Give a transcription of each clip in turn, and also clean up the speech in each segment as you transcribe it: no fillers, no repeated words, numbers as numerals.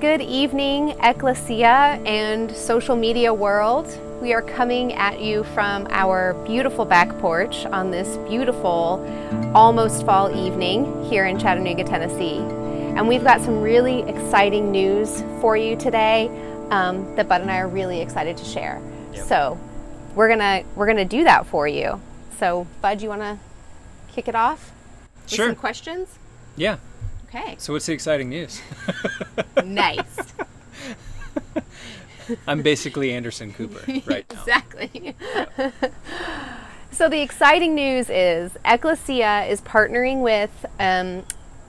Good evening, Ekklesia and social media world. We are coming at you from our beautiful back porch on this beautiful, almost fall evening here in Chattanooga, Tennessee. And we've got some really exciting news for you today that Bud and I are really excited to share. Yep. So we're gonna do that for you. So Bud, you wanna kick it off with Sure. some questions? Yeah. Okay. So what's the exciting news? Nice. I'm basically Anderson Cooper right now. Exactly. So the exciting news is Ekklesia is partnering with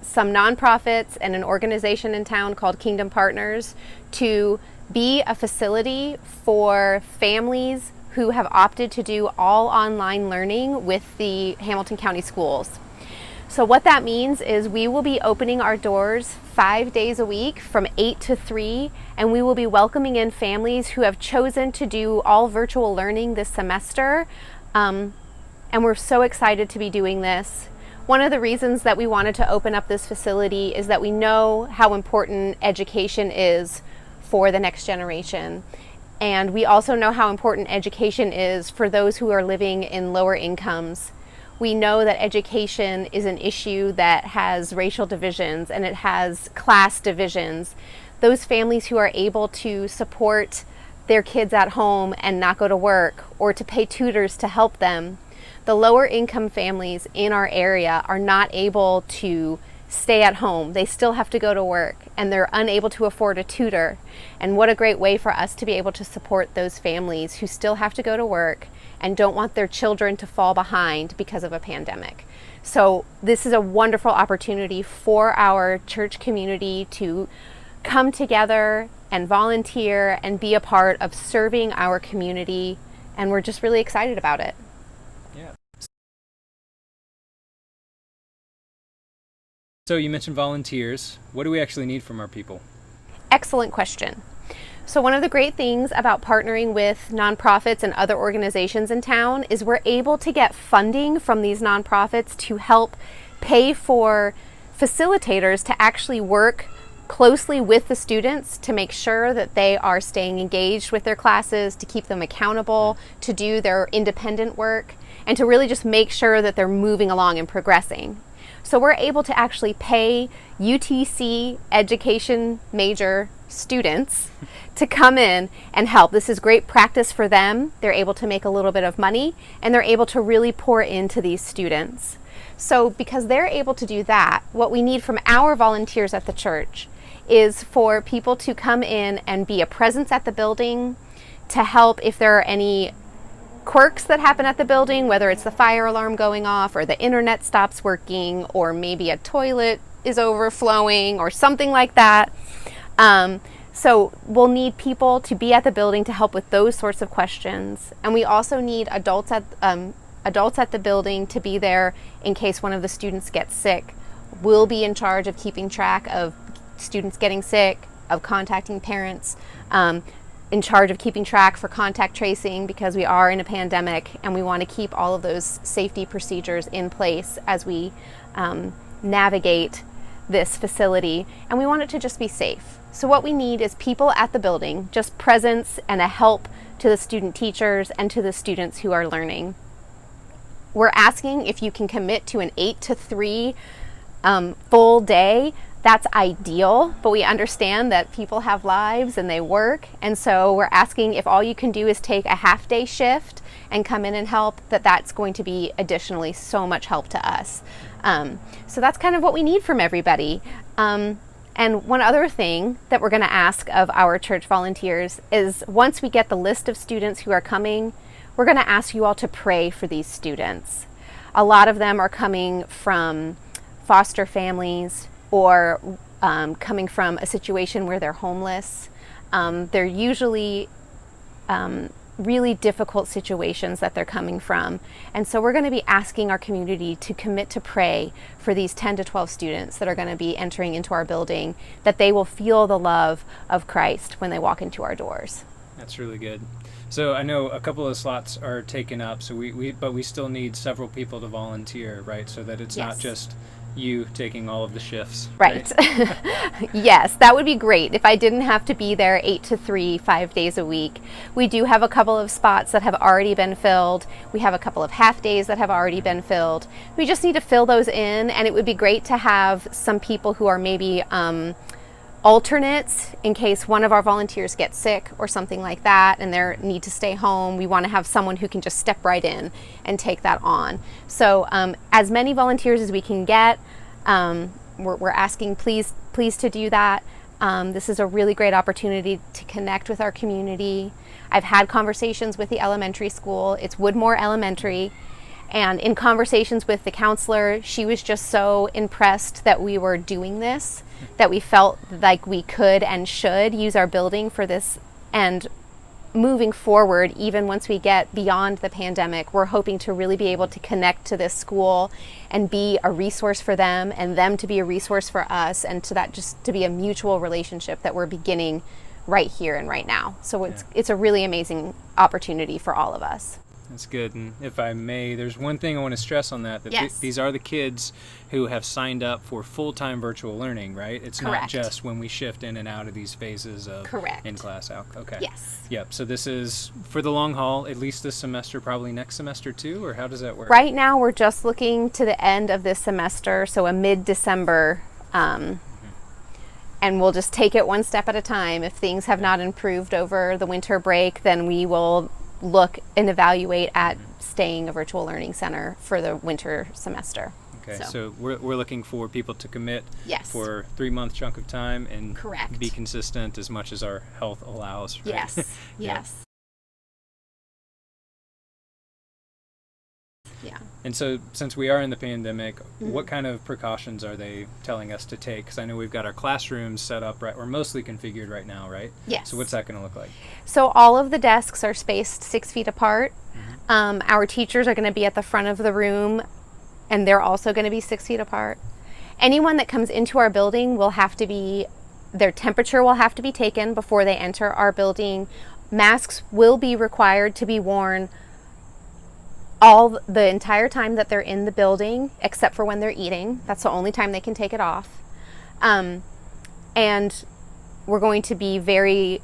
some nonprofits and an organization in town called Kingdom Partners to be a facility for families who have opted to do all online learning with the Hamilton County Schools. So what that means is we will be opening our doors 5 days a week from 8 to 3, and we will be welcoming in families who have chosen to do all virtual learning this semester. And we're so excited to be doing this. One of the reasons that we wanted to open up this facility is that we know how important education is for the next generation. And we also know how important education is for those who are living in lower incomes. We know that education is an issue that has racial divisions and it has class divisions. Those families who are able to support their kids at home and not go to work, or to pay tutors to help them, the lower income families in our area are not able to stay at home. They still have to go to work and they're unable to afford a tutor. And what a great way for us to be able to support those families who still have to go to work and don't want their children to fall behind because of a pandemic. So this is a wonderful opportunity for our church community to come together and volunteer and be a part of serving our community. And we're just really excited about it. Yeah. So you mentioned volunteers. What do we actually need from our people? Excellent question. So one of the great things about partnering with nonprofits and other organizations in town is we're able to get funding from these nonprofits to help pay for facilitators to actually work closely with the students to make sure that they are staying engaged with their classes, to keep them accountable, to do their independent work, and to really just make sure that they're moving along and progressing. So we're able to actually pay UTC education major students to come in and help. This is great practice for them. They're able to make a little bit of money and they're able to really pour into these students. So because they're able to do that, what we need from our volunteers at the church is for people to come in and be a presence at the building, to help if there are any quirks that happen at the building, whether it's the fire alarm going off or the internet stops working or maybe a toilet is overflowing or something like that. So we'll need people to be at the building to help with those sorts of questions. And we also need adults at the building to be there in case one of the students gets sick. We'll be in charge of keeping track of students getting sick, of contacting parents, in charge of keeping track for contact tracing because we are in a pandemic and we want to keep all of those safety procedures in place as we navigate this facility, and we want it to just be safe. So what we need is people at the building, just presence and a help to the student teachers and to the students who are learning. We're asking if you can commit to an 8 to 3 full day. That's ideal, but we understand that people have lives and they work, and so we're asking if all you can do is take a half-day shift and come in and help, that's going to be additionally so much help to us. So that's kind of what we need from everybody. And one other thing that we're going to ask of our church volunteers is once we get the list of students who are coming, we're going to ask you all to pray for these students. A lot of them are coming from foster families or coming from a situation where they're homeless. They're usually really difficult situations that they're coming from. And so we're going to be asking our community to commit to pray for these 10 to 12 students that are going to be entering into our building, that they will feel the love of Christ when they walk into our doors. That's really good. So I know a couple of slots are taken up, so but we still need several people to volunteer, right? So that it's not Yes. just you taking all of the shifts. Right. Yes, that would be great if I didn't have to be there 8 to 3, 5 days a week. We do have a couple of spots that have already been filled. We have a couple of half days that have already been filled. We just need to fill those in, and it would be great to have some people who are maybe alternates in case one of our volunteers gets sick or something like that and they need to stay home. We want to have someone who can just step right in and take that on. So as many volunteers as we can get, we're asking please to do that. This is a really great opportunity to connect with our community. I've had conversations with the elementary school. It's Woodmore Elementary. And in conversations with the counselor, she was just so impressed that we were doing this, that we felt like we could and should use our building for this. And moving forward, even once we get beyond the pandemic, we're hoping to really be able to connect to this school and be a resource for them and them to be a resource for us, and to that just to be a mutual relationship that we're beginning right here and right now. So it's a really amazing opportunity for all of us. That's good. And if I may, there's one thing I want to stress on that Yes. These are the kids who have signed up for full-time virtual learning, right? It's Correct. not just when we shift in and out of these phases of Correct. in-class out. Okay. Yes. Yep. So this is for the long haul, at least this semester, probably next semester too, or how does that work? Right now, we're just looking to the end of this semester, so a mid-December, and we'll just take it one step at a time. If things have not improved over the winter break, then we will look and evaluate at staying a virtual learning center for the winter semester. Okay, so we're looking for people to commit Yes. for a 3-month chunk of time and Correct. be consistent as much as our health allows. Right? Yes. Yeah. Yes. Yeah. And so since we are in the pandemic, what kind of precautions are they telling us to take? Because I know we've got our classrooms set up, right? We're mostly configured right now, right? Yes. So what's that going to look like? So all of the desks are spaced 6 feet apart. Our teachers are going to be at the front of the room, and they're also going to be 6 feet apart. Anyone that comes into our building will have to be, their temperature will have to be taken before they enter our building. Masks will be required to be worn the entire time that they're in the building, except for when they're eating. That's the only time they can take it off. And we're going to be very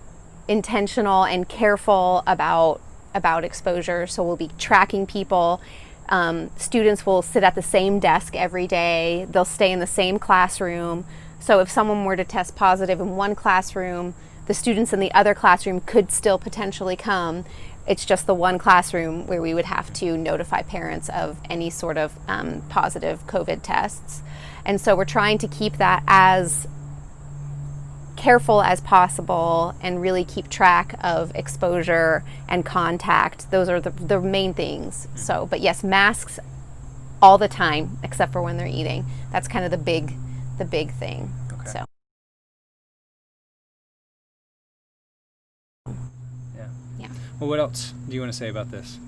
intentional and careful about exposure. So we'll be tracking people. Students will sit at the same desk every day. They'll stay in the same classroom. So if someone were to test positive in one classroom, the students in the other classroom could still potentially come. It's just the one classroom where we would have to notify parents of any sort of positive COVID tests. And so we're trying to keep that as careful as possible and really keep track of exposure and contact. Those are the main things. So, but yes, masks all the time, except for when they're eating. That's kind of the big thing. Okay. So. Yeah. Well, what else do you want to say about this?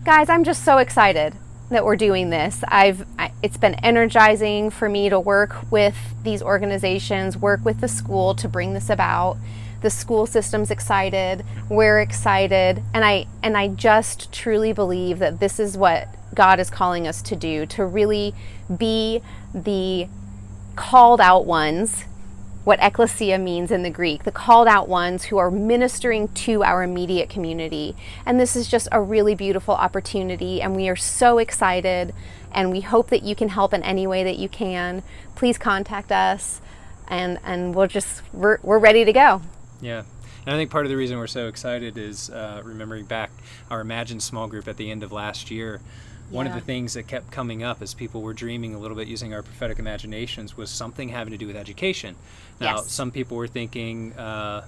Guys, I'm just so excited that we're doing this. It's been energizing for me to work with these organizations, work with the school to bring this about. The school system's excited, we're excited, and I just truly believe that this is what God is calling us to do, to really be the called out ones, what Ekklesia means in the Greek, the called out ones who are ministering to our immediate community. And this is just a really beautiful opportunity, and we are so excited, and we hope that you can help in any way that you can. Please contact us, and we're ready to go. Yeah. And I think part of the reason we're so excited is remembering back our Imagine small group at the end of last year. One of the things that kept coming up as people were dreaming a little bit using our prophetic imaginations was something having to do with education. Now, Yes. some people were thinking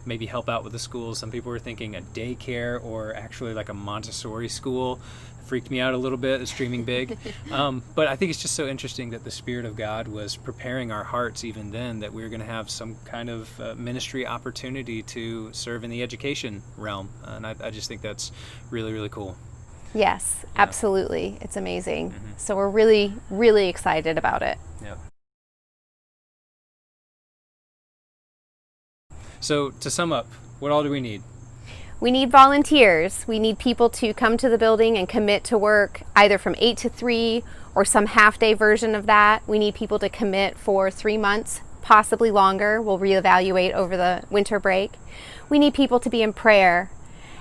maybe help out with the schools. Some people were thinking a daycare or actually like a Montessori school. Freaked me out a little bit, it's dreaming big. But I think it's just so interesting that the Spirit of God was preparing our hearts even then that we were going to have some kind of ministry opportunity to serve in the education realm. And I just think that's really, really cool. Yes, absolutely. It's amazing. So we're really, really excited about it. Yep. So to sum up, what all do we need? We need volunteers. We need people to come to the building and commit to work either from 8 to 3 or some half-day version of that. We need people to commit for 3 months, possibly longer. We'll reevaluate over the winter break. We need people to be in prayer.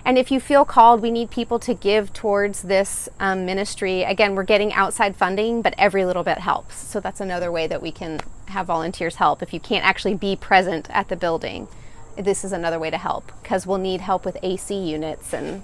And if you feel called, we need people to give towards this ministry. Again, we're getting outside funding, but every little bit helps. So that's another way that we can have volunteers help. If you can't actually be present at the building, this is another way to help, because we'll need help with AC units, and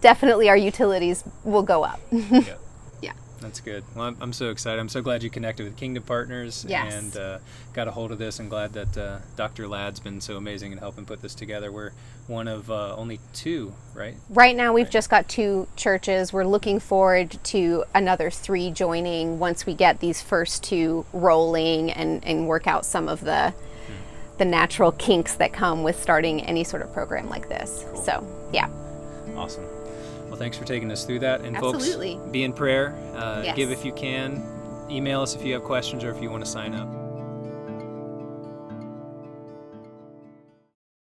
definitely our utilities will go up. Yeah. Yeah. That's good. Well, I'm so excited. I'm so glad you connected with Kingdom Partners Yes. and got a hold of this, and glad that Dr. Ladd's been so amazing in helping put this together. We're one of only 2, right? Right now we've just got 2 churches. We're looking forward to another 3 joining once we get these first 2 rolling and work out some of the natural kinks that come with starting any sort of program like this. Cool. So, yeah. Awesome. Well, thanks for taking us through that. And Absolutely. folks, be in prayer. Yes. Give if you can. Email us if you have questions or if you want to sign up.